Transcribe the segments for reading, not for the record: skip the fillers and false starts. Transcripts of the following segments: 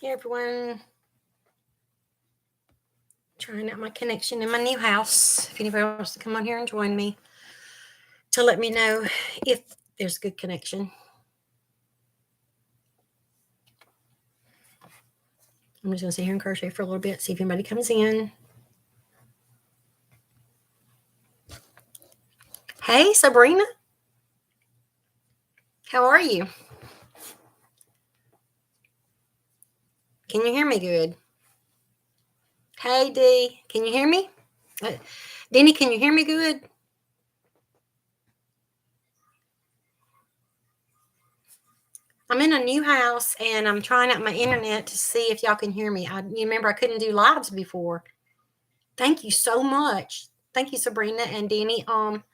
Hey everyone, trying out my connection in my new house. If anybody wants to come on here and join me to let me know if there's good connection. I'm just going to sit here and crochet for a little bit, see if anybody comes in. Hey Sabrina, how are you? Can you hear me good? Hey Dee, can you hear me? Denny, can you hear me good? I'm in a new house and I'm trying out my internet to see if y'all can hear me. You remember I couldn't do lives before. Thank you so much. Thank you, Sabrina and Denny. I'm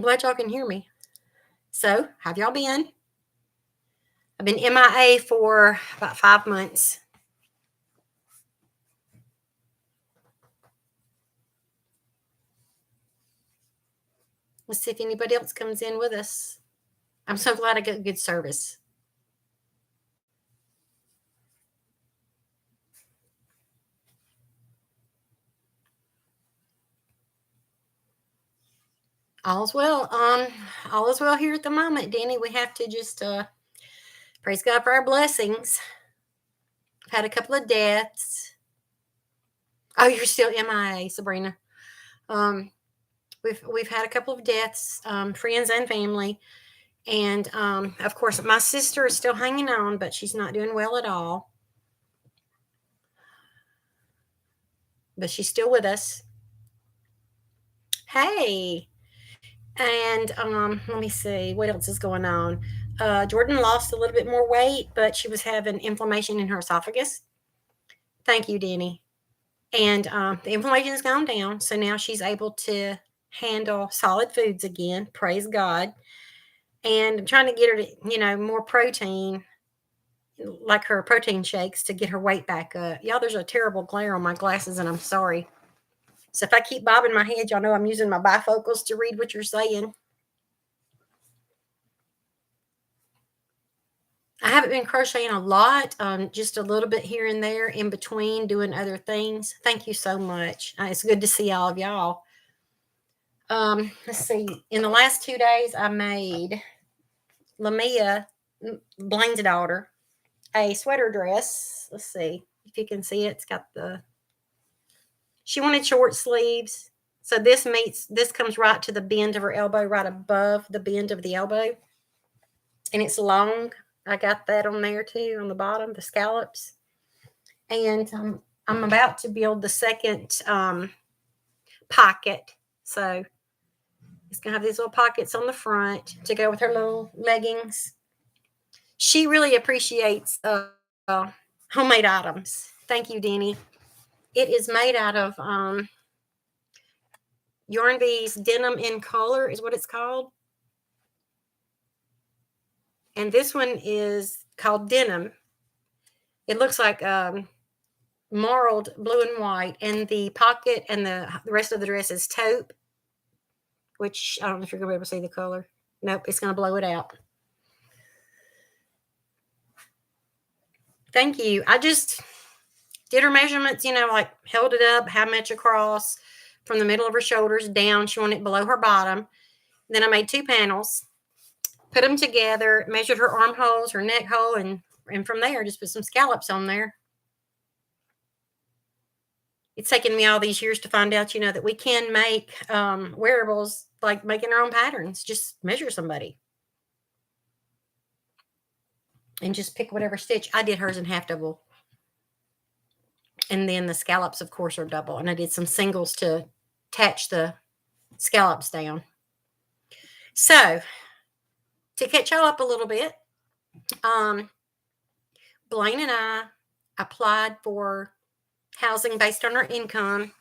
glad y'all can hear me. So, have y'all been? I've been MIA for about 5 months. Let's see if anybody else comes in with us. I'm so glad I get good service. All's well. All is well here at the moment, Danny. We have to just praise God for our blessings. I've had a couple of deaths. Oh, you're still MIA, Sabrina. We've had a couple of deaths, friends and family, and of course my sister is still hanging on, but she's not doing well at all. But she's still with us. Hey. And let me see what else is going on. Jordan lost a little bit more weight, but she was having inflammation in her esophagus. Thank you, Denny. And the inflammation has gone down, so now she's able to handle solid foods again. Praise God. And I'm trying to get her to, more protein, like her protein shakes, to get her weight back up. Y'all, there's a terrible glare on my glasses, and I'm sorry. So if I keep bobbing my head, y'all know I'm using my bifocals to read what you're saying. I haven't been crocheting a lot, just a little bit here and there in between doing other things. Thank you so much. It's good to see all of y'all. Let's see. In the last 2 days, I made Lamia, Blaine's daughter, a sweater dress. Let's see if you can see it. It's got she wanted short sleeves. So this comes right to the bend of her elbow, right above the bend of the elbow. And it's long. I got that on there too, on the bottom, the scallops. And I'm about to build the second pocket. So it's going to have these little pockets on the front to go with her little leggings. She really appreciates homemade items. Thank you, Denny. It is made out of Yarn Bee's Denim in Color is what it's called. And this one is called Denim. It looks like marled blue and white, and the pocket and the rest of the dress is taupe, which I don't know if you're going to be able to see the color. Nope, it's going to blow it out. Thank you. I just did her measurements, like held it up, how much across from the middle of her shoulders down. She wanted it below her bottom. Then I made 2 panels, put them together, measured her armholes, her neck hole, and from there just put some scallops on there. It's taken me all these years to find out, that we can make wearables like making our own patterns. Just measure somebody and just pick whatever stitch. I did hers in half double. And then the scallops, of course, are double. And I did some singles to attach the scallops down. So to catch y'all up a little bit, Blaine and I applied for housing based on our income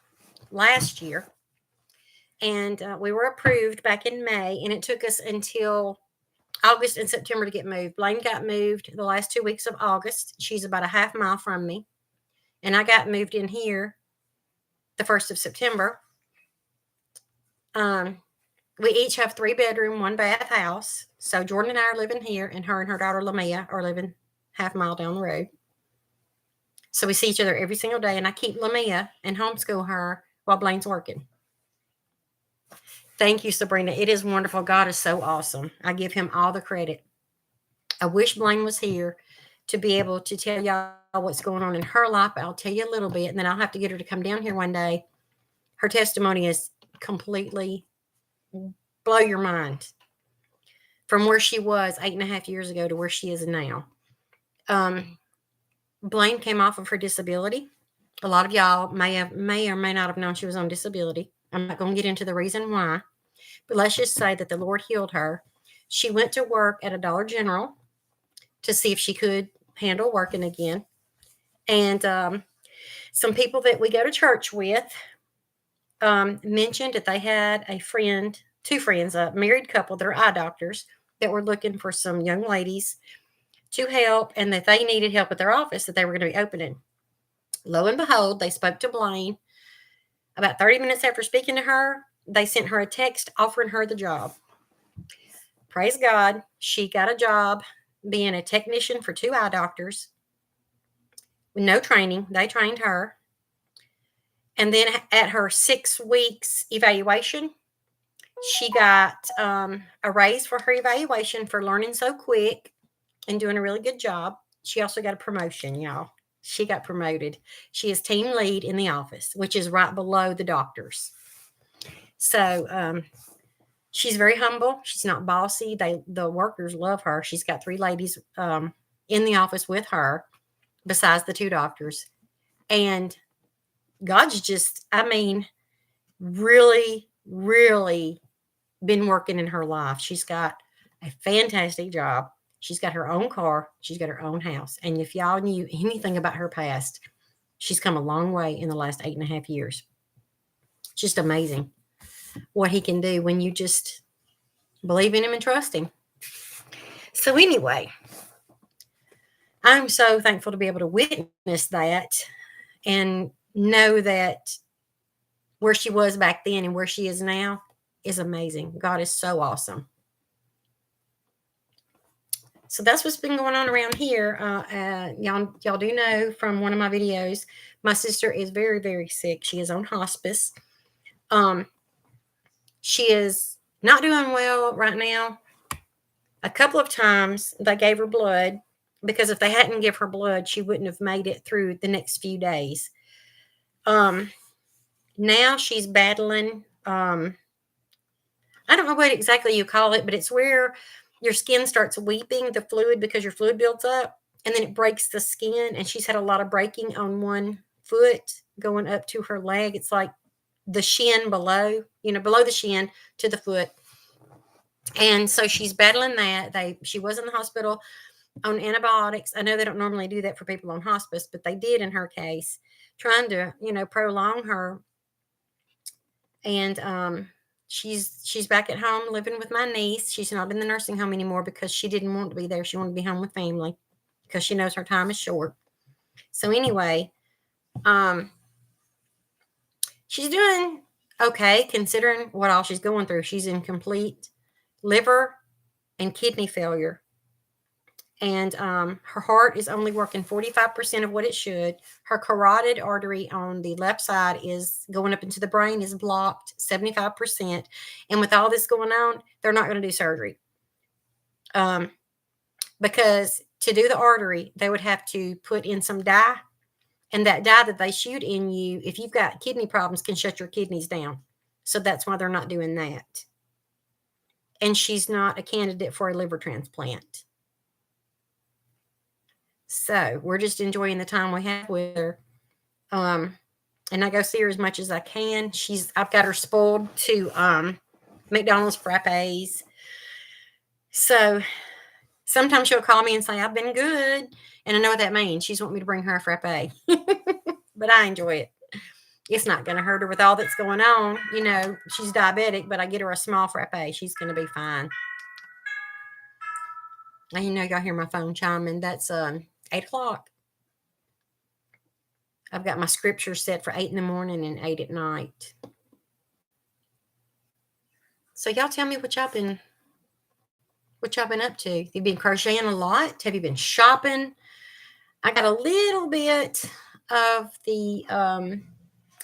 last year. And we were approved back in May, and it took us until August and September to get moved. Blaine got moved the last 2 weeks of August. She's about a half mile from me. And I got moved in here the 1st of September. We each have 3 bedroom, 1 bath house. So Jordan and I are living here, and her daughter Lamia are living half mile down the road. So we see each other every single day, and I keep Lamia and homeschool her while Blaine's working. Thank you, Sabrina. It is wonderful. God is so awesome. I give him all the credit. I wish Blaine was here to be able to tell y'all what's going on in her life. I'll tell you a little bit, and then I'll have to get her to come down here one day. Her testimony is completely blow your mind from where she was 8.5 years ago to where she is now. Blaine came off of her disability. A lot of y'all may or may not have known she was on disability. I'm not going to get into the reason why, but let's just say that the Lord healed her. She went to work at a Dollar General to see if she could handle working again. And some people that we go to church with mentioned that they had a friend, two friends, a married couple that are eye doctors that were looking for some young ladies to help, and that they needed help at their office that they were going to be opening. Lo and behold, they spoke to Blaine. About 30 minutes after speaking to her, they sent her a text offering her the job. Praise God, she got a job being a technician for two eye doctors with no training. They trained her. And then at her 6 weeks evaluation, she got a raise for her evaluation for learning so quick and doing a really good job. She also got a promotion, y'all. She got promoted. She is team lead in the office, which is right below the doctors. So she's very humble. She's not bossy. The workers love her. She's got 3 ladies in the office with her, besides the 2 doctors. And God's just, really, really been working in her life. She's got a fantastic job. She's got her own car. She's got her own house. And if y'all knew anything about her past, she's come a long way in the last 8.5 years. It's just amazing what he can do when you just believe in him and trust him. So anyway, I'm so thankful to be able to witness that and know that where she was back then and where she is now is amazing. God is so awesome. So that's what's been going on around here. Y'all do know from one of my videos, my sister is very, very sick. She is on hospice. She is not doing well right now. A couple of times they gave her blood, because if they hadn't give her blood, she wouldn't have made it through the next few days. Now she's battling, I don't know what exactly you call it, but it's where your skin starts weeping the fluid because your fluid builds up and then it breaks the skin. And she's had a lot of breaking on one foot going up to her leg. It's like the shin below, below the shin to the foot. And so she's battling that. She was in the hospital on antibiotics. I know they don't normally do that for people on hospice, but they did in her case, trying to, prolong her. And she's back at home living with my niece. She's not in the nursing home anymore because she didn't want to be there. She wanted to be home with family because she knows her time is short. So anyway, she's doing okay considering what all she's going through. She's in complete liver and kidney failure. And her heart is only working 45% of what it should. Her carotid artery on the left side is going up into the brain is blocked 75%. And with all this going on, they're not going to do surgery. Because to do the artery, they would have to put in some dye. And that dye that they shoot in you, if you've got kidney problems, can shut your kidneys down. So that's why they're not doing that. And she's not a candidate for a liver transplant. So we're just enjoying the time we have with her. And I go see her as much as I can. I've got her spoiled to McDonald's frappes. So sometimes she'll call me and say, I've been good. And I know what that means. She's wanting me to bring her a frappe. But I enjoy it. It's not going to hurt her with all that's going on. She's diabetic, but I get her a small frappe. She's going to be fine. And y'all hear my phone chiming. That's 8 o'clock. I've got my scripture set for 8 in the morning and 8 at night. So y'all tell me what y'all been up to. You've been crocheting a lot? Have you been shopping? I got a little bit of the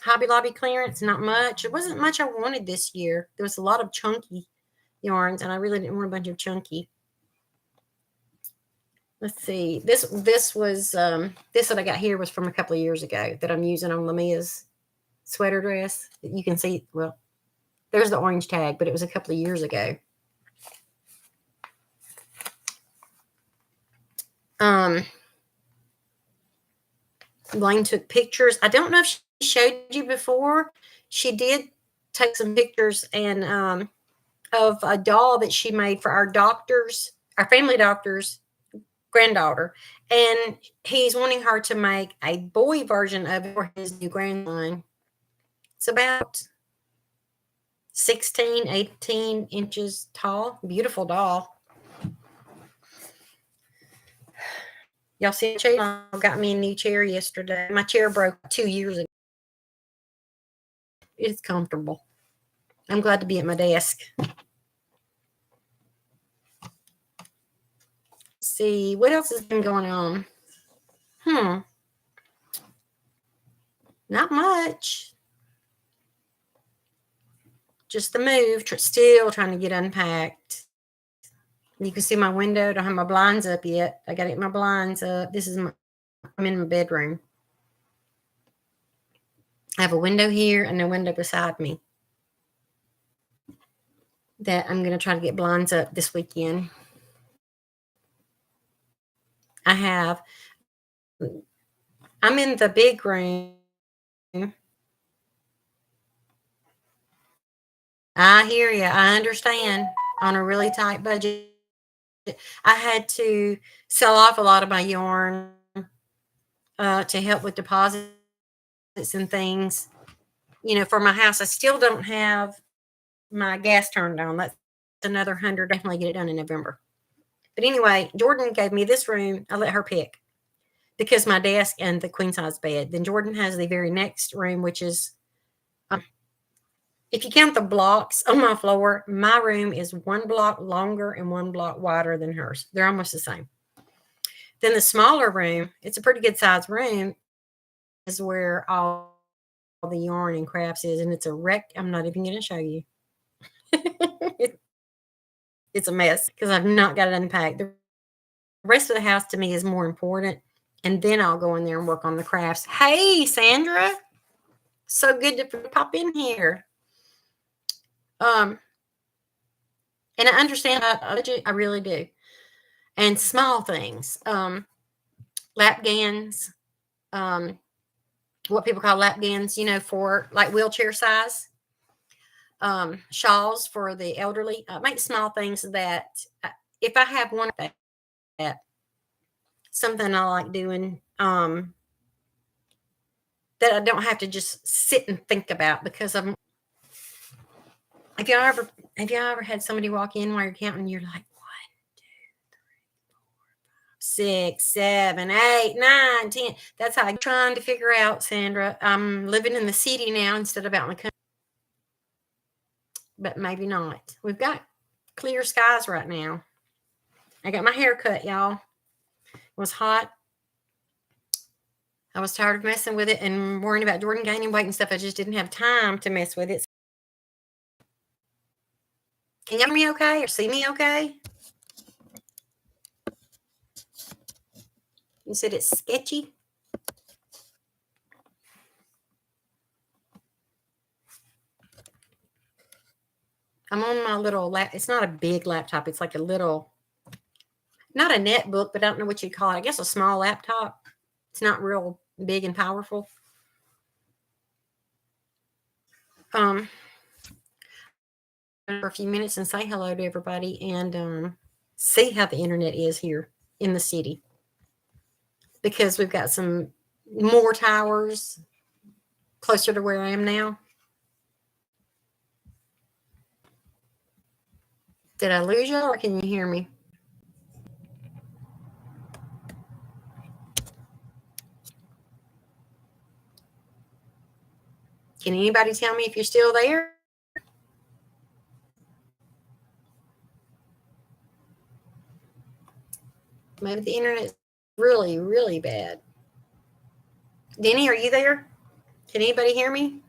Hobby Lobby clearance. Not much. It wasn't much I wanted this year. There was a lot of chunky yarns, and I really didn't want a bunch of chunky. Let's see. This was this that I got here was from a couple of years ago that I'm using on Lamia's sweater dress. You can see, well, there's the orange tag, but it was a couple of years ago. Blaine took pictures. I don't know if she showed you before. She did take some pictures and of a doll that she made for our family doctor's granddaughter. And he's wanting her to make a boy version of it for his new grandson. It's about 16, 18 inches tall. Beautiful doll. Y'all see, chair got me a new chair yesterday. My chair broke 2 years ago. It's comfortable. I'm glad to be at my desk. Let's see, what else has been going on? Not much. Just the move. Still trying to get unpacked. You can see my window. Don't have my blinds up yet. I got to get my blinds up. I'm in my bedroom. I have a window here and a window beside me that I'm going to try to get blinds up this weekend. I'm in the big room. I hear you. I understand. On a really tight budget, I had to sell off a lot of my yarn to help with deposits and things. For my house, I still don't have my gas turned on. That's another $100. Definitely get it done in November. But anyway, Jordan gave me this room. I let her pick because my desk and the queen size bed. Then Jordan has the very next room, which is, if you count the blocks on my floor, my room is 1 block longer and 1 block wider than hers. They're almost the same. Then the smaller room, it's a pretty good size room, is where all the yarn and crafts is, and it's a wreck. I'm not even going to show you. It's a mess because I've not got it unpacked. The rest of the house to me is more important, and then I'll go in there and work on the crafts. Hey, Sandra, so good to pop in here. And I understand. I really do. And small things, lap gans, what people call lap gans, for like wheelchair size. Shawls for the elderly. Make small things that if I have one of that, something I like doing, that I don't have to just sit and think about because have y'all ever had somebody walk in while you're counting? You're like, 1, 2, 3, 4, 5, 6, 7, 8, 9, 10. That's how I'm trying to figure out, Sandra. I'm living in the city now instead of out in the country. But maybe not. We've got clear skies right now. I got my hair cut, y'all. It was hot. I was tired of messing with it and worrying about Jordan gaining weight and stuff. I just didn't have time to mess with it. Can you hear me okay or see me okay? You said it's sketchy? I'm on my little it's not a big laptop. It's like a little, not a netbook, but I don't know what you'd call it. I guess a small laptop. It's not real big and powerful. For a few minutes and say hello to everybody and see how the internet is here in the city. Because we've got some more towers closer to where I am now. Did I lose you or can you hear me? Can anybody tell me if you're still there? Maybe the internet's really, really bad. Denny, are you there? Can anybody hear me?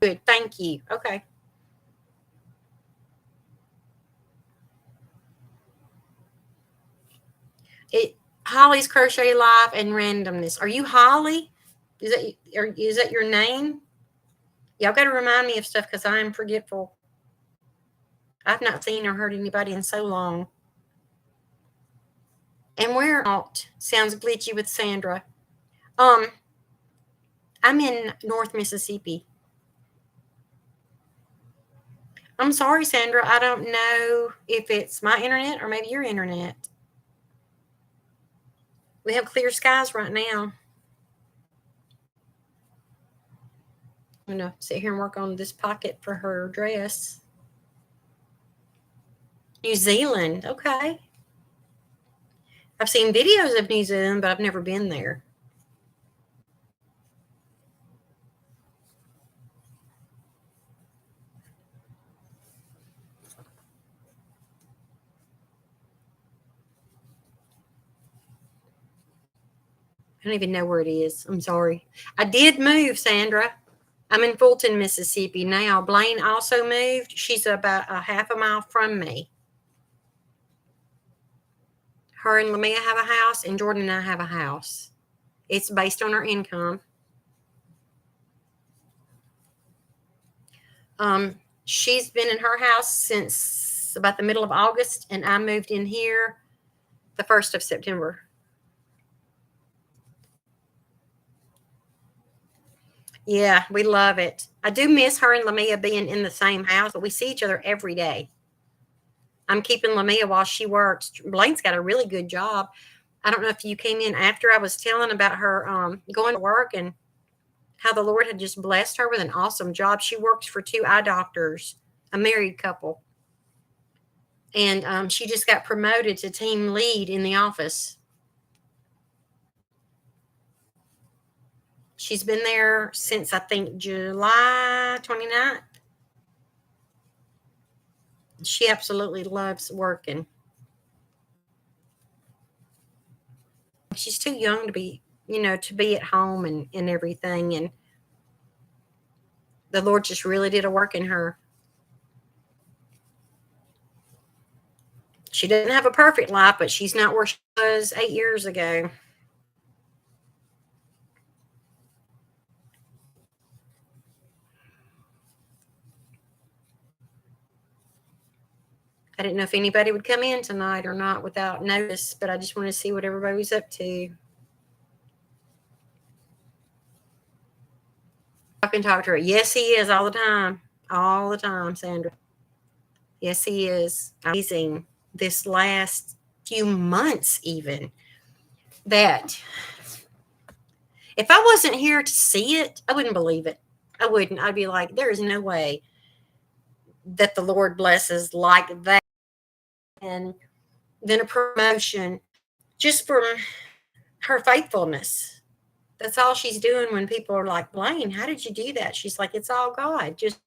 Good, thank you. Okay. It Holly's Crochet Live and Randomness. Are you Holly? Is that your name? Y'all got to remind me of stuff because I'm forgetful. I've not seen or heard anybody in so long. And where out sounds glitchy with Sandra. I'm in North Mississippi. I'm sorry, Sandra. I don't know if it's my internet or maybe your internet. We have clear skies right now. I'm going to sit here and work on this pocket for her dress. New Zealand. Okay. I've seen videos of New Zealand, but I've never been there. I don't even know where it is. I'm sorry. I did move, Sandra. I'm in Fulton, Mississippi now. Blaine also moved. She's about a half a mile from me. Her and Lamia have a house, and Jordan and I have a house. It's based on our income. She's been in her house since about the middle of August, and I moved in here the 1st of September. Yeah, we love it. I do miss her and Lamia being in the same house, but we see each other every day. I'm keeping Lamia while she works. Blaine's got a really good job. I don't know if you came in after I was telling about her going to work and how the Lord had just blessed her with an awesome job. She works for 2 eye doctors, a married couple. And she just got promoted to team lead in the office. She's been there since, I think, July 29th. She absolutely loves working. She's too young to be, to be at home and everything. And the Lord just really did a work in her. She doesn't have a perfect life, but she's not where she was 8 years ago. I didn't know if anybody would come in tonight or not without notice, but I just wanted to see what everybody was up to. I can talk to her. Yes, he is all the time. All the time, Sandra. Yes, he is. Amazing. This last few months, even, that if I wasn't here to see it, I wouldn't believe it. I wouldn't. I'd be like, there is no way that the Lord blesses like that. And then a promotion just from her faithfulness. That's all she's doing when people are like, Blaine, how did you do that? She's like, it's all God. Just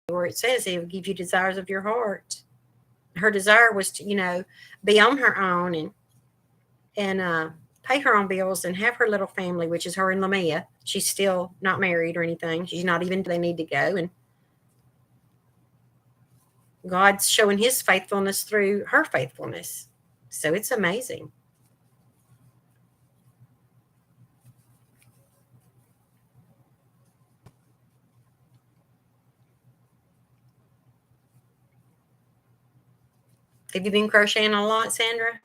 where it says he will give you desires of your heart. Her desire was to, be on her own and pay her own bills and have her little family, which is her and Lamia. She's still not married or anything. She's not even, they need to go. And God's showing his faithfulness through her faithfulness. So it's amazing. Have you been crocheting a lot, Sandra?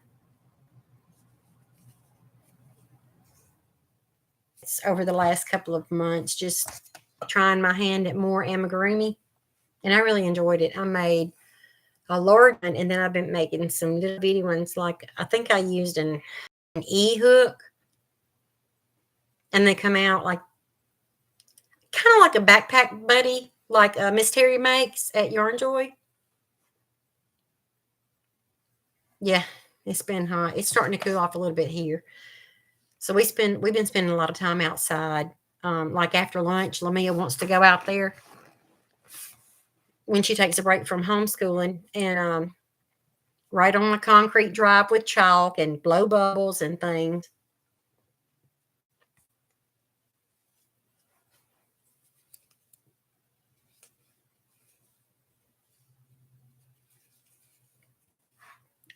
It's over the last couple of months, just trying my hand at more amigurumi. And I really enjoyed it. I made a large one, and then I've been making some little bitty ones. Like, I think I used an E-hook. And they come out like kind of like a backpack buddy, like Miss Terry makes at Yarn Joy. Yeah, it's been hot. It's starting to cool off a little bit here. So we've been spending a lot of time outside. Like after lunch, Lamia wants to go out there when she takes a break from homeschooling and right on the concrete drive with chalk and blow bubbles and things.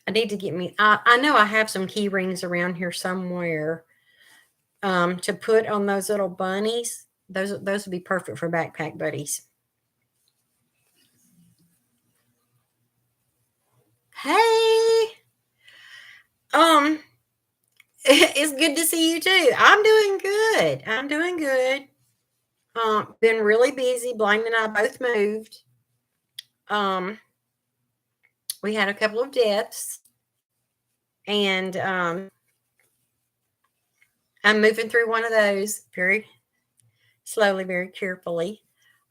I need to get me. I know I have some key rings around here somewhere to put on those little bunnies. Those would be perfect for backpack buddies. Hey, um, it's good to see you too. I'm doing good. I'm doing good. Been really busy. Blaine and I both moved. Um, we had a couple of deaths, and I'm moving through one of those very slowly, very carefully.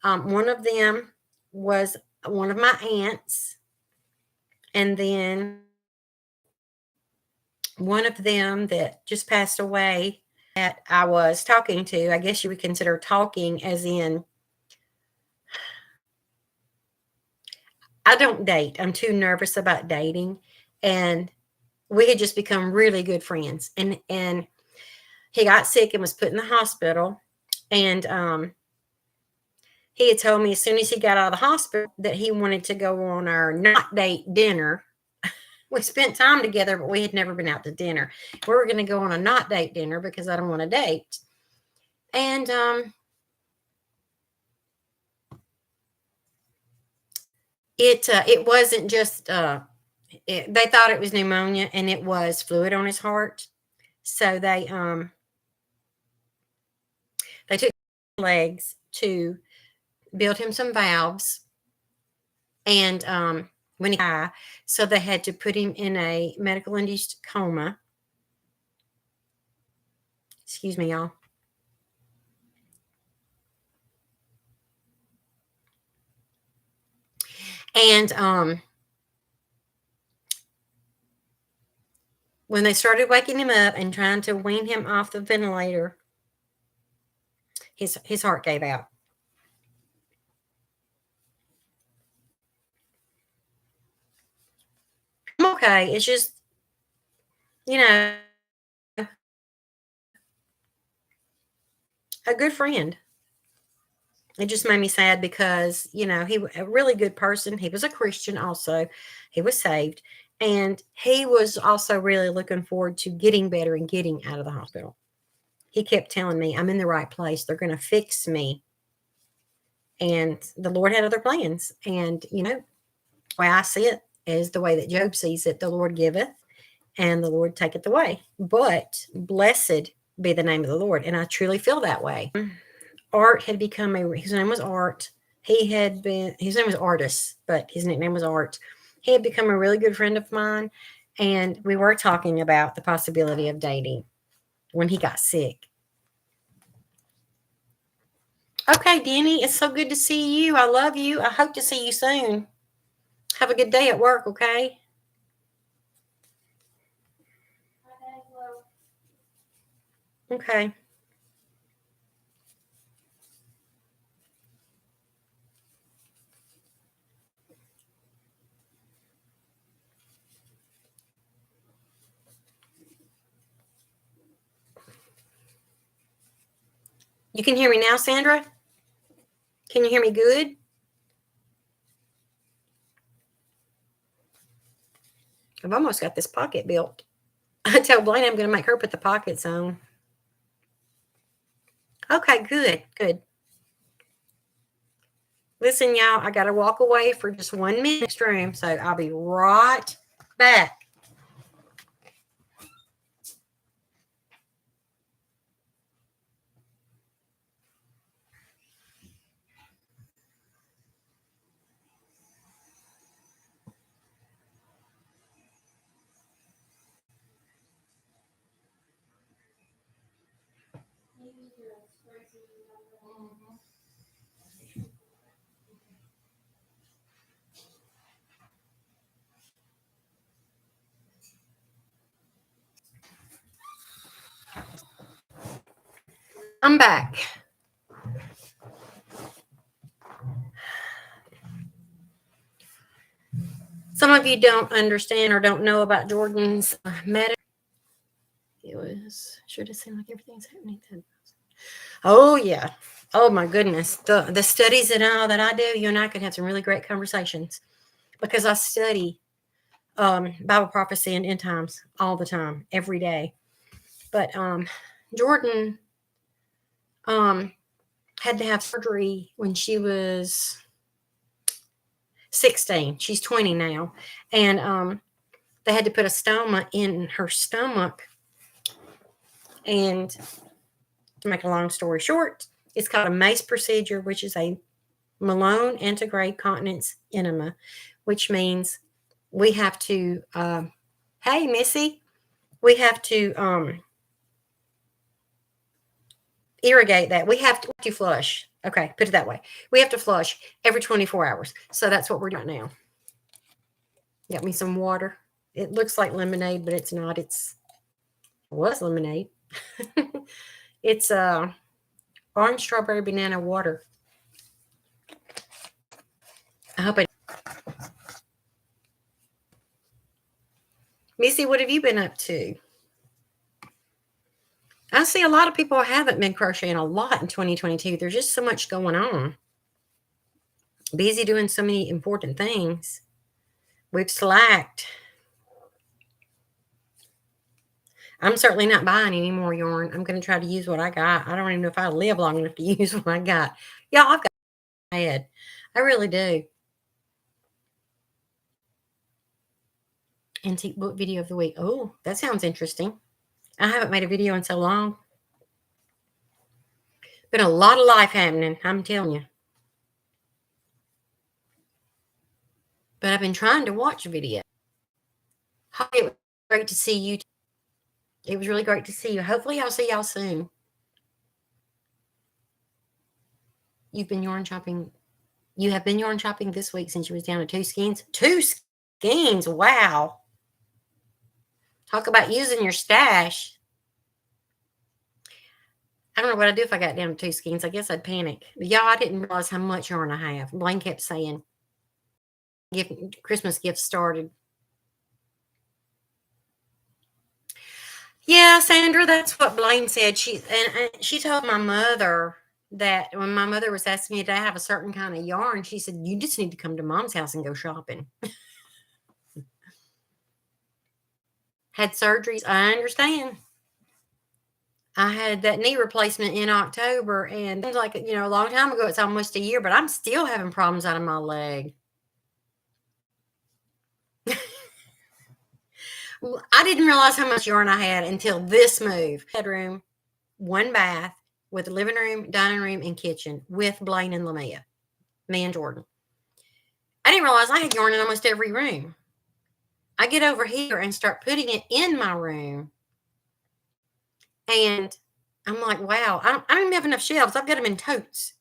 One of them was one of my aunts, and then one of them that just passed away that I was talking to. I guess you would consider talking as in I don't date. I'm too nervous about dating, and we had just become really good friends. And he got sick and was put in the hospital, and he had told me as soon as he got out of the hospital that he wanted to go on our not date dinner. We spent time together, but we had never been out to dinner. We were going to go on a not date dinner because I don't want to date. And it wasn't just they thought it was pneumonia, and it was fluid on his heart. So they took legs to build him some valves, and when he died, so they had to put him in a medical induced coma. Excuse me, y'all. And when they started waking him up and trying to wean him off the ventilator, his heart gave out. I'm okay. It's just, you know, a good friend. It just made me sad because, he was a really good person. He was a Christian also. He was saved. And he was also really looking forward to getting better and getting out of the hospital. He kept telling me, I'm in the right place. They're going to fix me. And the Lord had other plans. And, the way I see it is the way that Job sees it. The Lord giveth and the Lord taketh away. But blessed be the name of the Lord. And I truly feel that way. Art had become his name was Art. His name was Artis, but his nickname was Art. He had become a really good friend of mine. And we were talking about the possibility of dating when he got sick. Okay, Denny, it's so good to see you. I love you. I hope to see you soon. Have a good day at work, okay? Okay. You can hear me now, Sandra? Can you hear me good? I've almost got this pocket built. I tell Blaine I'm going to make her put the pockets on. Okay, good, good. Listen, y'all, I got to walk away for just 1 minute next room, so I'll be right back. I'm back. Some of you don't understand or don't know about Jordan's medical. It was sure to seem like everything's happening. Oh yeah. Oh my goodness. The studies and all that I do, you and I could have some really great conversations because I study Bible prophecy and end times all the time, every day. But Jordan had to have surgery when she was 16. She's 20 now. And they had to put a stoma in her stomach. And to make a long story short, it's called a MACE procedure, which is a Malone antegrade continence enema, which means we have to, hey, Missy, we have to irrigate that. We have to flush. Okay, put it that way. We have to flush every 24 hours. So that's what we're doing now. Got me some water. It looks like lemonade, but it's not. It was lemonade. It's orange strawberry banana water. I hope I. Missy, what have you been up to? I see a lot of people haven't been crocheting a lot in 2022. There's just so much going on. Busy doing so many important things. We've slacked. I'm certainly not buying any more yarn. I'm going to try to use what I got. I don't even know if I live long enough to use what I got. Y'all, I've got my head. I really do. Antique book video of the week. Oh, that sounds interesting. I haven't made a video in so long. Been a lot of life happening, I'm telling you. But I've been trying to watch a video. It was great to see you. It was really great to see you. Hopefully I'll see y'all soon. You've been yarn shopping. You have been yarn shopping this week since you was down to 2 skeins. 2 skeins. Wow. Talk about using your stash. I don't know what I'd do if I got down to 2 skeins. I guess I'd panic. But y'all, I didn't realize how much yarn I have. Blaine kept saying, Christmas gifts started. Yeah, Sandra, that's what Blaine said. She told my mother that when my mother was asking me, did I have a certain kind of yarn? She said, you just need to come to Mom's house and go shopping. Had surgeries. I understand. I had that knee replacement in October, and it was like, a long time ago. It's almost a year, but I'm still having problems out of my leg. I didn't realize how much yarn I had until this move. Bedroom, 1 bath with a living room, dining room, and kitchen with Blaine and Lamia, me and Jordan. I didn't realize I had yarn in almost every room. I get over here and start putting it in my room, and I'm like, wow, I don't even have enough shelves. I've got them in totes.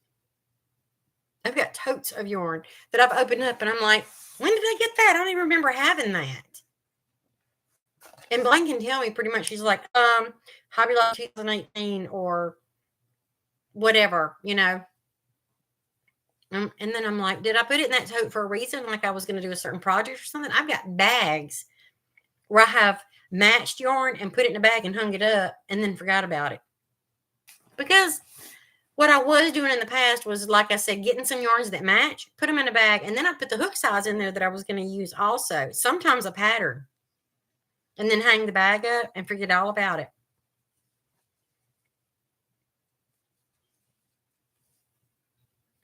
I've got totes of yarn that I've opened up, and I'm like, when did I get that? I don't even remember having that. And Blaine can tell me pretty much. She's like, Hobby Lobby 2018 or whatever, And then I'm like, did I put it in that tote for a reason? Like I was going to do a certain project or something? I've got bags where I have matched yarn and put it in a bag and hung it up and then forgot about it. Because what I was doing in the past was, like I said, getting some yarns that match, put them in a bag, and then I put the hook size in there that I was going to use also. Sometimes a pattern. And then hang the bag up and forget all about it.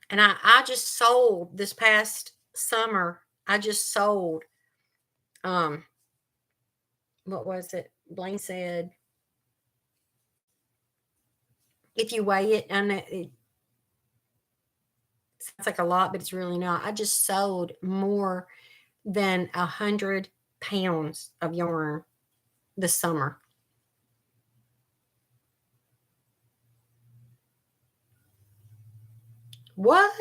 And I just sold this past summer. I just sold, what was it? Blaine said, if you weigh it, I know it sounds like a lot, but it's really not. I just sold more than 100 pounds of yarn this summer. What?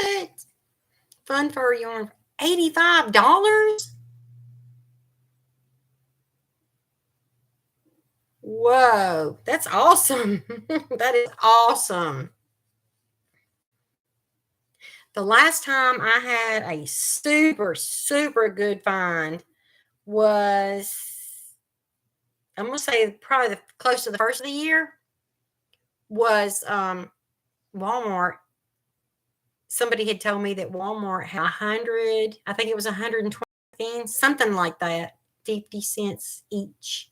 Fun fur yarn, $85? Whoa, that's awesome. That is awesome. The last time I had a super, super good find was, I'm gonna say probably close to the first of the year was Walmart. Somebody had told me that Walmart had 100, I think it was 120, something like that, 50 cents each.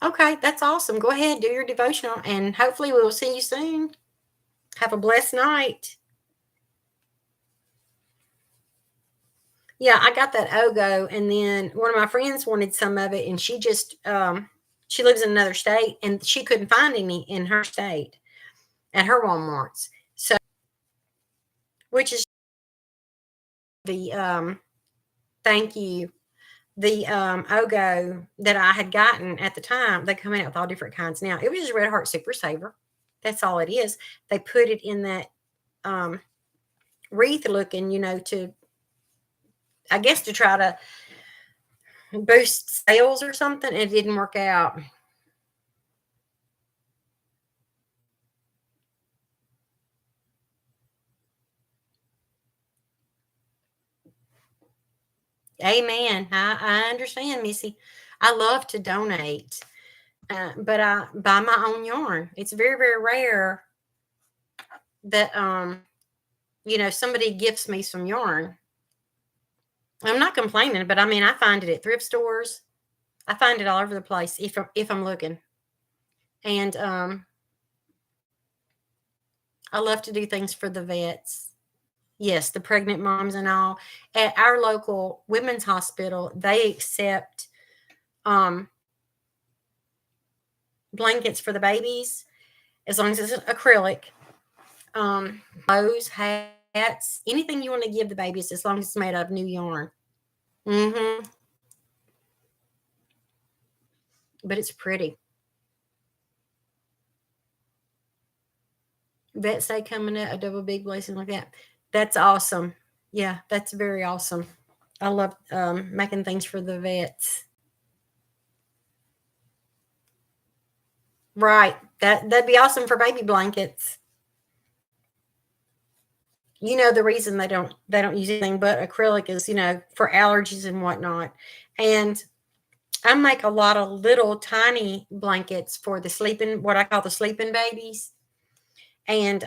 Okay, that's awesome. Go ahead, do your devotional, and hopefully we will see you soon. Have a blessed night. Yeah, I got that Ogo, and then one of my friends wanted some of it, and she lives in another state, and she couldn't find any in her state at her Walmarts. So, which is the thank you, the Ogo that I had gotten at the time. They come out with all different kinds now. It was just Red Heart Super Saver. That's all it is. They put it in that wreath looking, to, I guess, to try to boost sales or something. It didn't work out. Amen. I understand, Missy. I love to donate, but I buy my own yarn. It's very, very rare that somebody gifts me some yarn. I'm not complaining, but I mean, I find it at thrift stores. I find it all over the place if I'm looking. And I love to do things for the vets. Yes, the pregnant moms and all. At our local women's hospital, they accept blankets for the babies as long as it's acrylic. Clothes, hats, anything you want to give the babies as long as it's made out of new yarn. Mm-hmm. But it's pretty. Vets Day coming up, a double big blessing like that. That's awesome. Yeah, that's very awesome. I love making things for the vets. Right. That'd be awesome for baby blankets. The reason they don't use anything but acrylic is, for allergies and whatnot. And I make a lot of little tiny blankets for what I call the sleeping babies. And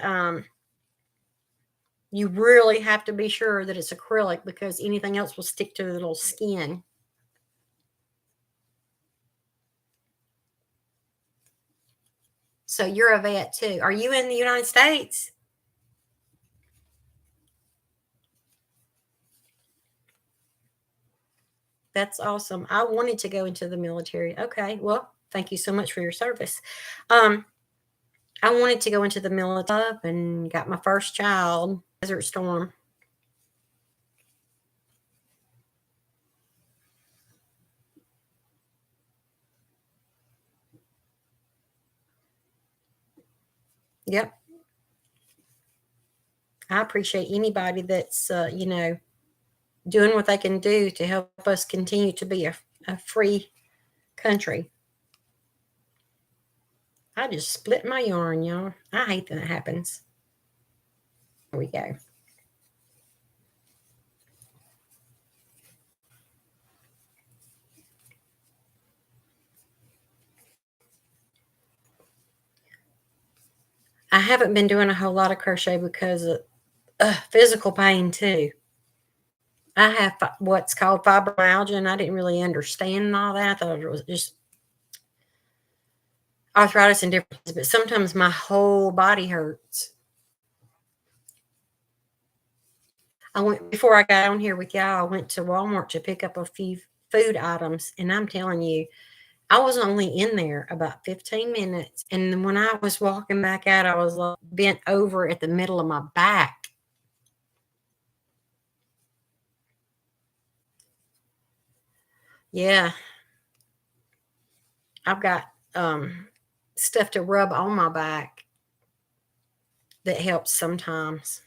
you really have to be sure that it's acrylic because anything else will stick to the little skin. So you're a vet too. Are you in the United States? That's awesome. I wanted to go into the military. Okay, well, thank you so much for your service. Um, I wanted to go into the military and got my first child, Desert Storm. Yep. I appreciate anybody that's, doing what they can do to help us continue to be a free country. I just split my yarn, y'all. I hate that happens. There we go. I haven't been doing a whole lot of crochet because of physical pain too. I have what's called fibromyalgia, and I didn't really understand all that. I thought it was just arthritis and different things, but sometimes my whole body hurts. Before I got on here with y'all, I went to Walmart to pick up a few food items, and I'm telling you, I was only in there about 15 minutes. And then when I was walking back out, I was bent over at the middle of my back. Yeah. I've got stuff to rub on my back that helps sometimes.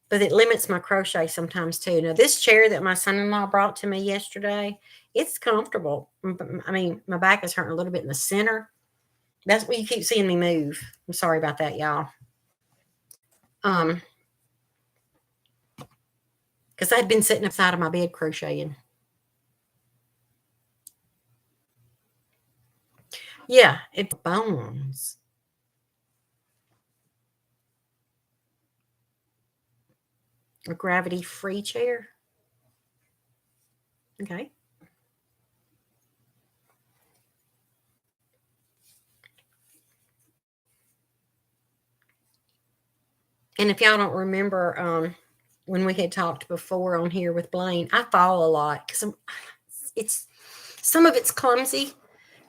but it limits my crochet sometimes too. Now, this chair that my son-in-law brought to me yesterday, it's comfortable. I mean, my back is hurting a little bit in the center. That's what you keep seeing me move. I'm sorry about that, y'all. Because I had been sitting upside of my bed crocheting. Yeah, it's bones. A gravity-free chair. Okay. And if y'all don't remember, when we had talked before on here with Blaine, I fall a lot because it's some of it's clumsy,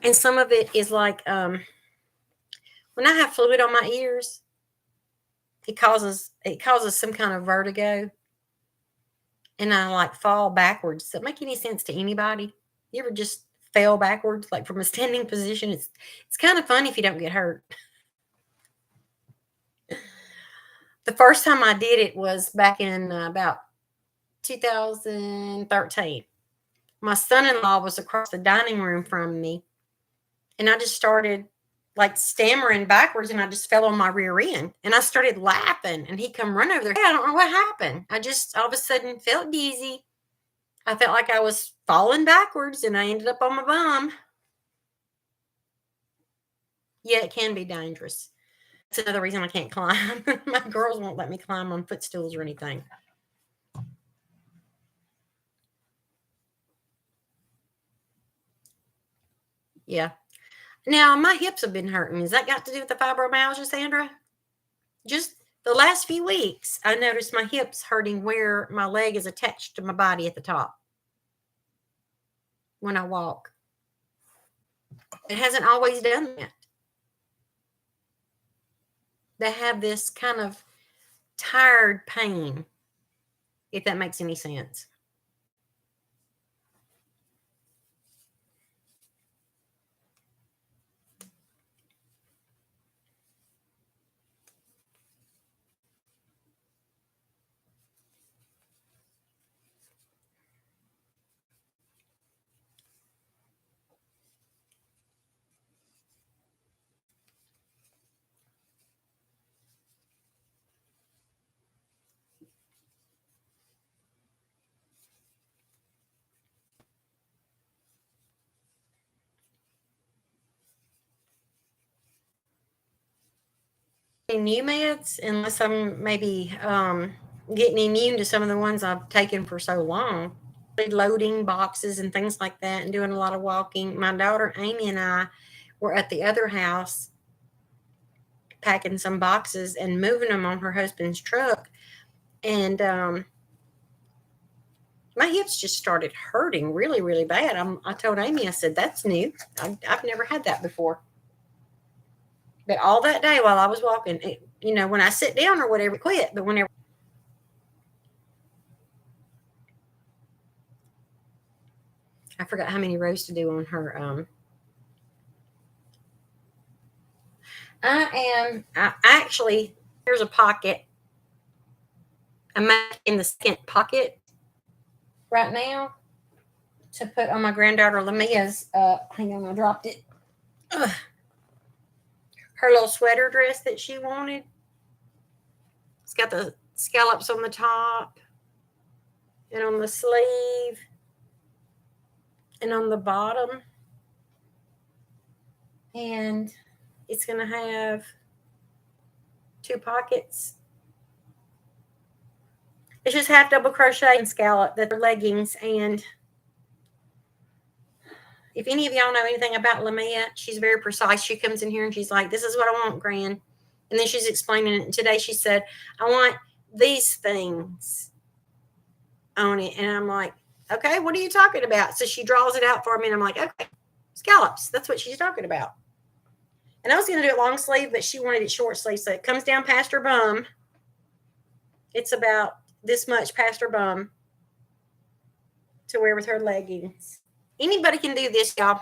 and some of it is like when I have fluid on my ears, it causes some kind of vertigo, and I like fall backwards. Does that make any sense to anybody? You ever just fell backwards like from a standing position? It's kind of fun if you don't get hurt. The first time I did it was back in about 2013. My son-in-law was across the dining room from me, and I just started like stammering backwards, and I just fell on my rear end, and I started laughing, and he come run over there. Hey, I don't know what happened. I just all of a sudden felt dizzy. I felt like I was falling backwards, and I ended up on my bum. Yeah, it can be dangerous. That's another reason I can't climb. My girls won't let me climb on footstools or anything. Yeah. Now my hips have been hurting. Has that got to do with the fibromyalgia, Sandra? Just the last few weeks, I noticed my hips hurting where my leg is attached to my body at the top when I walk. It hasn't always done that. They have this kind of tired pain, if that makes any sense. New meds, unless I'm maybe getting immune to some of the ones I've taken for so long. Loading boxes and things like that, and doing a lot of walking. My daughter Amy and I were at the other house packing some boxes and moving them on her husband's truck, and my hips just started hurting really, really bad. I told Amy, I said, that's new. I've never had that before. But all that day while I was walking, when I sit down or whatever, it quit. But whenever I forgot how many rows to do on her. I actually, here's a pocket. I'm making the second pocket right now to put on my granddaughter Lamia's. Hang on, I dropped it. Ugh. Her little sweater dress that she wanted. It's got the scallops on the top and on the sleeve and on the bottom. And it's going to have 2 pockets. It's just half double crochet and scallop that are leggings. And if any of y'all know anything about Lamia, she's very precise. She comes in here and she's like, this is what I want, Gran. And then she's explaining it. And today she said, I want these things on it. And I'm like, okay, what are you talking about? So she draws it out for me. And I'm like, okay, scallops. That's what she's talking about. And I was going to do it long sleeve, but she wanted it short sleeve. So it comes down past her bum. It's about this much past her bum to wear with her leggings. Anybody can do this, y'all.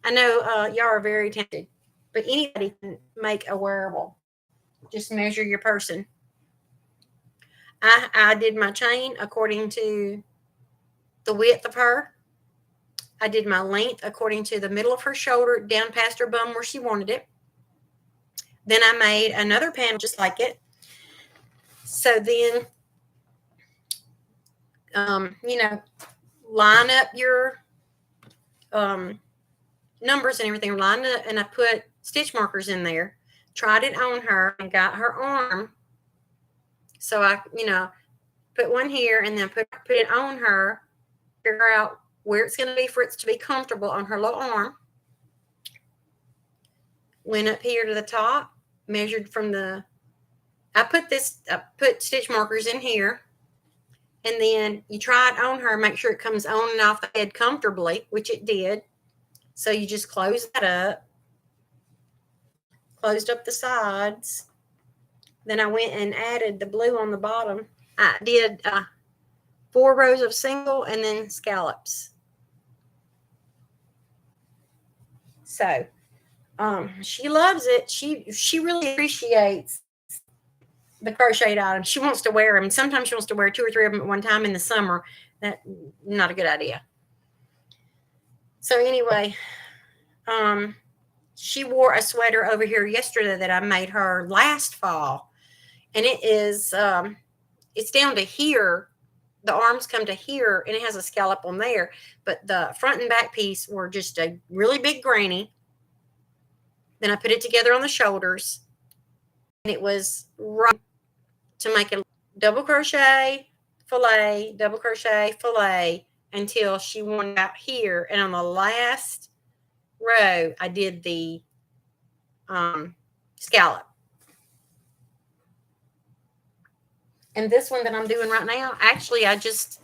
I know y'all are very tempted, but anybody can make a wearable. Just measure your person. I did my chain according to the width of her. I did my length according to the middle of her shoulder down past her bum where she wanted it. Then I made another panel just like it. So then, you know, line up your numbers and everything, line up, and I put stitch markers in there, tried it on her, and got her arm. So I, put one here and then put it on her, figure out where it's going to be for it to be comfortable on her little arm. Went up here to the top, measured from I put stitch markers in here, and then you try it on her, make sure it comes on and off the head comfortably, which it did. So you just close that up, closed up the sides. Then I went and added the blue on the bottom. I did 4 rows of single and then scallops. So she loves it. She really appreciates the crocheted items. She wants to wear them. Sometimes she wants to wear 2 or 3 of them at one time in the summer. That's not a good idea. So anyway, she wore a sweater over here yesterday that I made her last fall. And it is, it's down to here. The arms come to here, and it has a scallop on there. But the front and back piece were just a really big granny. Then I put it together on the shoulders. And it was right to make a double crochet, fillet, double crochet, fillet, until she went out here. And on the last row, I did the scallop. And this one that I'm doing right now, actually, I just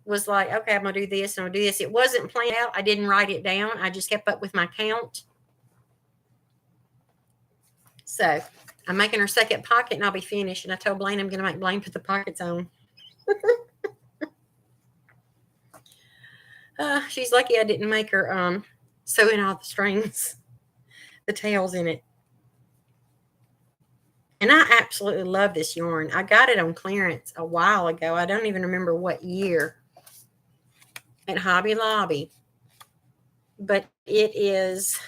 was like, okay, I'm going to do this and I'm going to do this. It wasn't planned out. I didn't write it down. I just kept up with my count. So I'm making her second pocket and I'll be finished. And I told Blaine I'm going to make Blaine put the pockets on. She's lucky I didn't make her sew in all the strings, the tails in it. And I absolutely love this yarn. I got it on clearance a while ago. I don't even remember what year, at Hobby Lobby. But it is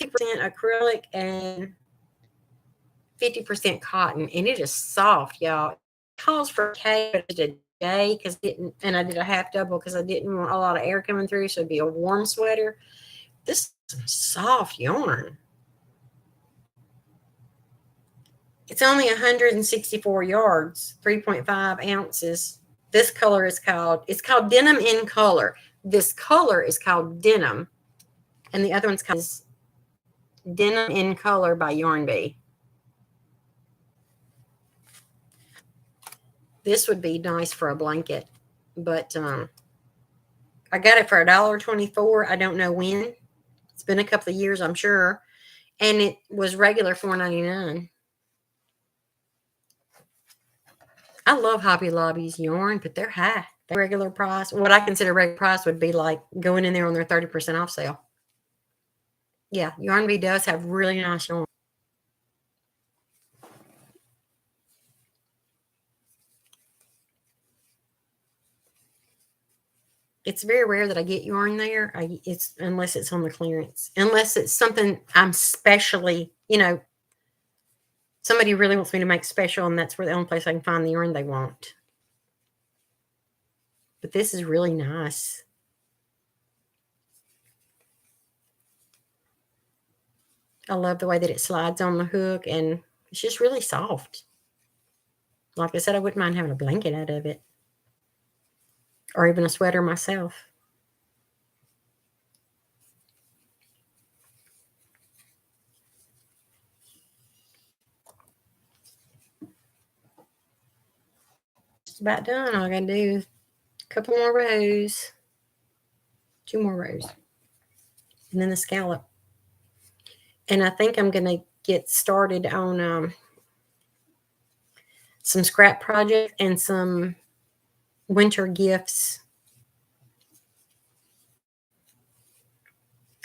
50% acrylic and 50% cotton. And it is soft, y'all. It calls for K, but it's a J and I did a half double because I didn't want a lot of air coming through. So it'd be a warm sweater. This is soft yarn. It's only 164 yards, 3.5 ounces. This color is called Denim in Color. This color is called Denim. And the other one's called Denim in Color by Yarn Bee. This would be nice for a blanket. But I got it for $1.24. I don't know when. It's been a couple of years, I'm sure. And it was regular $4.99. I love Hobby Lobby's yarn, but they're high. They're regular price. What I consider regular price would be like going in there on their 30% off sale. Yeah, Yarn Bee does have really nice yarn. It's very rare that I get yarn there. Unless it's on the clearance. Unless it's something I'm specially, somebody really wants me to make special, and that's where the only place I can find the yarn they want. But this is really nice. I love the way that it slides on the hook, and it's just really soft. Like I said, I wouldn't mind having a blanket out of it. Or even a sweater myself. Just about done. All I gotta do a couple more rows. 2 more rows. And then the scallop. And I think I'm gonna get started on some scrap project and some winter gifts.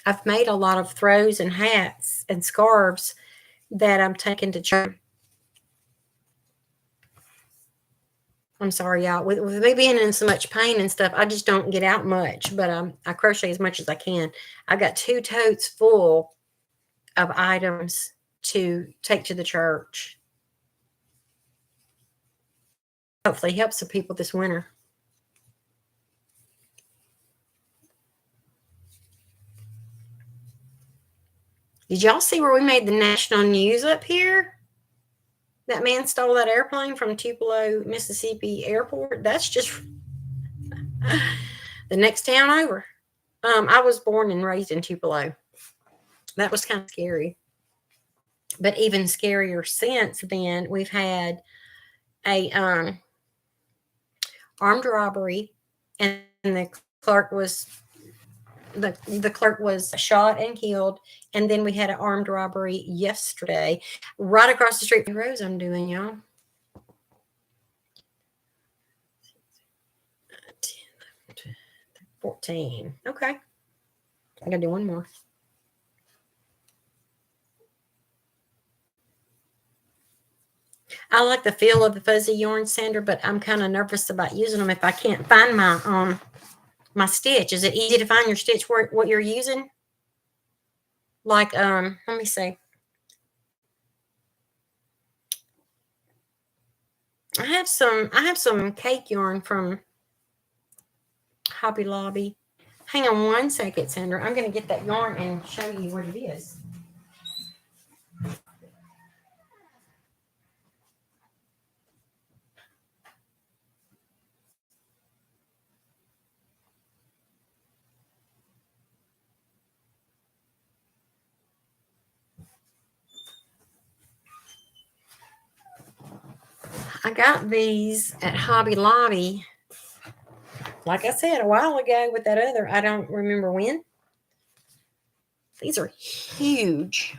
I've made a lot of throws and hats and scarves that I'm taking to church. I'm sorry, y'all. With me being in so much pain and stuff, I just don't get out much. But I crochet as much as I can. I've got 2 totes full of items to take to the church. Hopefully, helps the people this winter. Did y'all see where we made the national news up here? That man stole that airplane from Tupelo, Mississippi airport. That's just the next town over. I was born and raised in Tupelo. That was kind of scary. But even scarier since then, we've had a armed robbery, and the clerk was shot and killed. And then we had an armed robbery yesterday, right across the street from the roads I'm doing, y'all. 14. Okay. I gotta do one more. I like the feel of the fuzzy yarn sander, but I'm kind of nervous about using them if I can't find my stitch. Is it easy to find your stitch what you're using? Like let me see. I have some cake yarn from Hobby Lobby. Hang on one second, Sandra. I'm going to get that yarn and show you what it is. I got these at Hobby Lobby, like I said, a while ago with that other. I don't remember when. These are huge.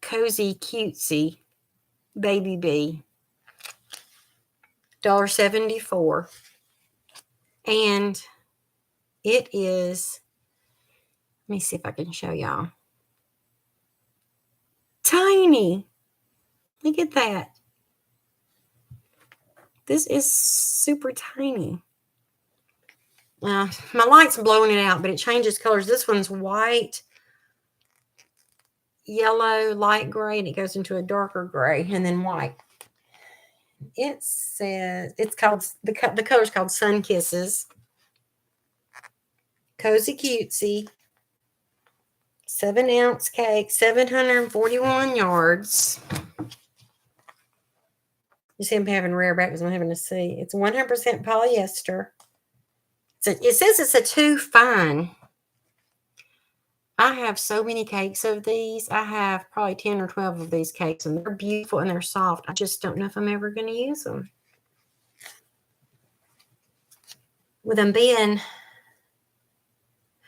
Cozy Cutesy Baby Bee. $1.74. And it is, let me see if I can show y'all. Tiny. Look at that. This is super tiny. My light's blowing it out, but it changes colors. This one's white, yellow, light gray, and it goes into a darker gray, and then white. It says it's called the color's called Sun Kisses. Cozy Cutesy. 7-ounce cake, 741 yards. You see, I'm having rare back because I'm having to see. It's 100% polyester. It says it's a 2 fine. I have so many cakes of these. I have probably 10 or 12 of these cakes, and they're beautiful and they're soft. I just don't know if I'm ever going to use them. With them being,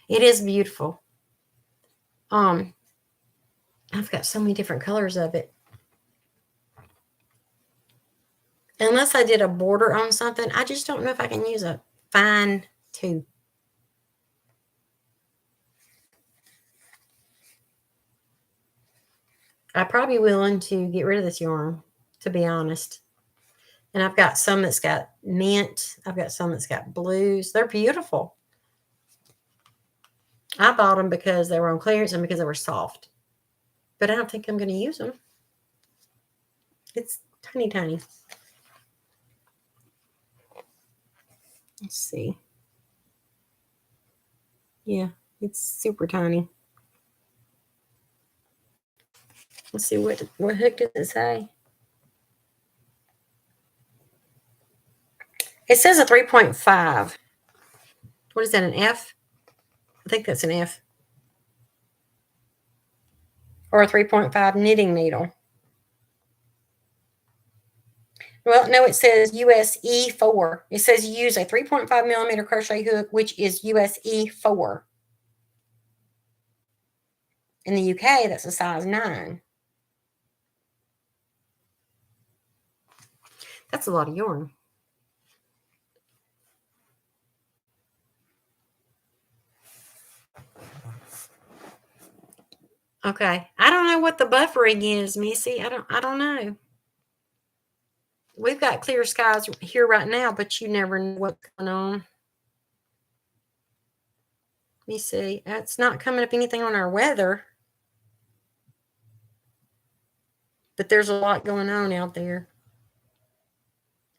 it is beautiful. I've got so many different colors of it. Unless I did a border on something, I just don't know if I can use a fine 2. I'm probably willing to get rid of this yarn, to be honest. And I've got some that's got mint. I've got some that's got blues. They're beautiful. I bought them because they were on clearance and because they were soft. But I don't think I'm going to use them. It's tiny, tiny. Let's see. Yeah, it's super tiny. Let's see, what hook does it say? It says a 3.5. What is that, an F? I think that's an F. Or a 3.5 knitting needle. Well, no, it says US E4. It says use a 3.5 millimeter crochet hook, which is US E4. In the UK, that's a size 9. That's a lot of yarn. Okay. I don't know what the buffering is, Missy. I don't know. we've got clear skies here right now, but you never know what's going on. Let me see. It's not coming up anything on our weather. But there's a lot going on out there.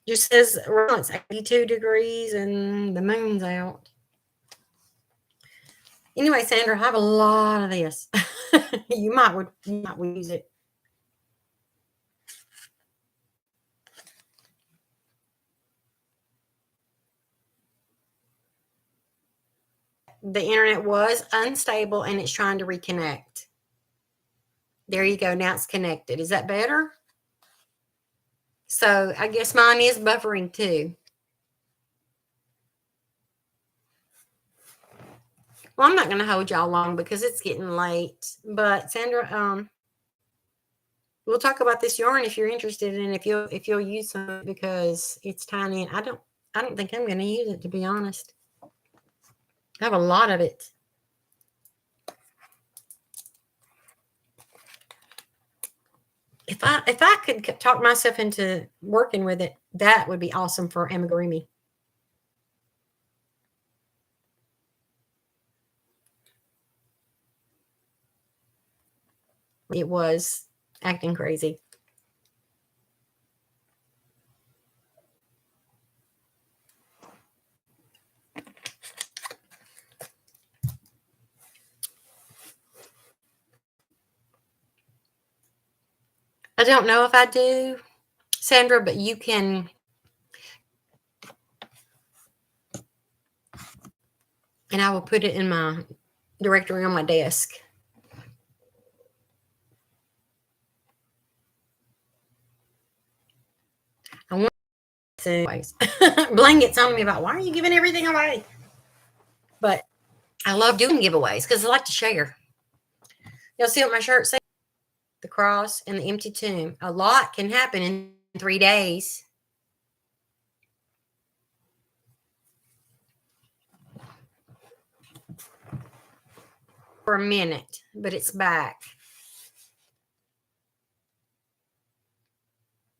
Just says well, it's 82 degrees and the moon's out. Anyway, Sandra, I have a lot of this. you might use it. The internet was unstable and it's trying to reconnect. There you go. Now it's connected. Is that better? So I guess mine is buffering too. Well, I'm not going to hold y'all long because it's getting late. But Sandra, we'll talk about this yarn if you're interested in if you'll use some because it's tiny and I don't think I'm going to use it, to be honest. I have a lot of it. If I could talk myself into working with it, that would be awesome for amigurumi. It was acting crazy. I don't know if I do, Sandra, but you can. And I will put it in my directory on my desk. I want to anyways. Blaine gets on me about why are you giving everything away? But I love doing giveaways because I like to share. You'll see what my shirt says. The cross and the empty tomb. A lot can happen in 3 days. For a minute, but it's back.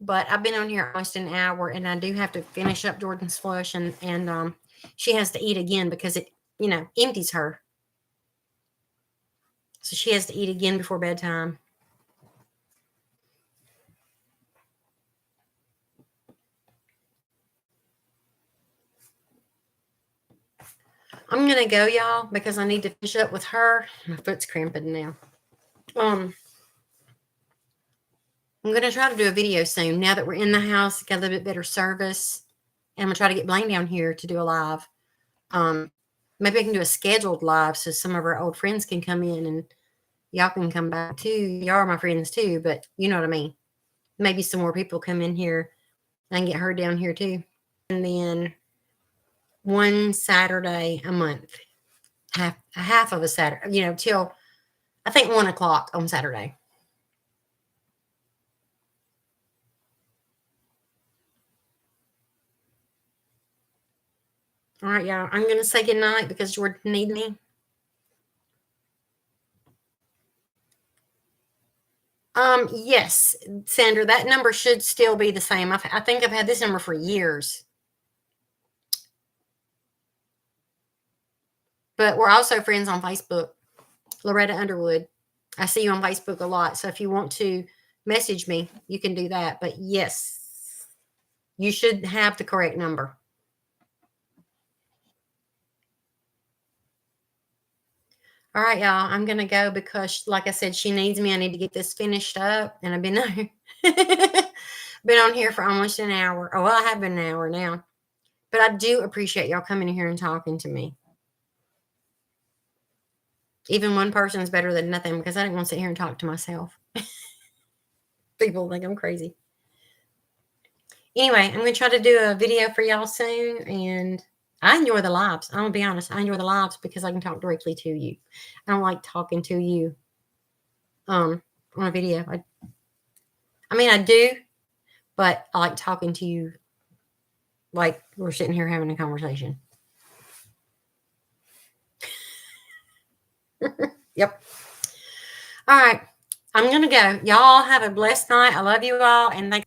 But I've been on here almost an hour, and I do have to finish up Jordan's flush, and she has to eat again because it, empties her. So she has to eat again before bedtime. I'm going to go, y'all, because I need to finish up with her. My foot's cramping now. I'm going to try to do a video soon. Now that we're in the house, got a little bit better service. And I'm going to try to get Blaine down here to do a live. Maybe I can do a scheduled live so some of our old friends can come in and y'all can come back too. Y'all are my friends too, but you know what I mean. Maybe some more people come in here and get her down here too. And then one Saturday a month, half of a Saturday, till I think 1 o'clock on Saturday. All right, y'all. I'm going to say goodnight because Jordan needs me. Yes, Sandra, that number should still be the same. I think I've had this number for years. But we're also friends on Facebook. Loretta Underwood. I see you on Facebook a lot. So if you want to message me, you can do that. But yes, you should have the correct number. All right, y'all. I'm going to go because, like I said, she needs me. I need to get this finished up. And I've been on here for almost an hour. Oh, well, I have been an hour now. But I do appreciate y'all coming in here and talking to me. Even one person is better than nothing because I didn't want to sit here and talk to myself. People think I'm crazy. Anyway, I'm going to try to do a video for y'all soon. And I enjoy the lives. I'm going to be honest. I enjoy the lives because I can talk directly to you. I don't like talking to you on a video. I do, but I like talking to you like we're sitting here having a conversation. Yep. All right. I'm going to go. Y'all have a blessed night. I love you all. And thank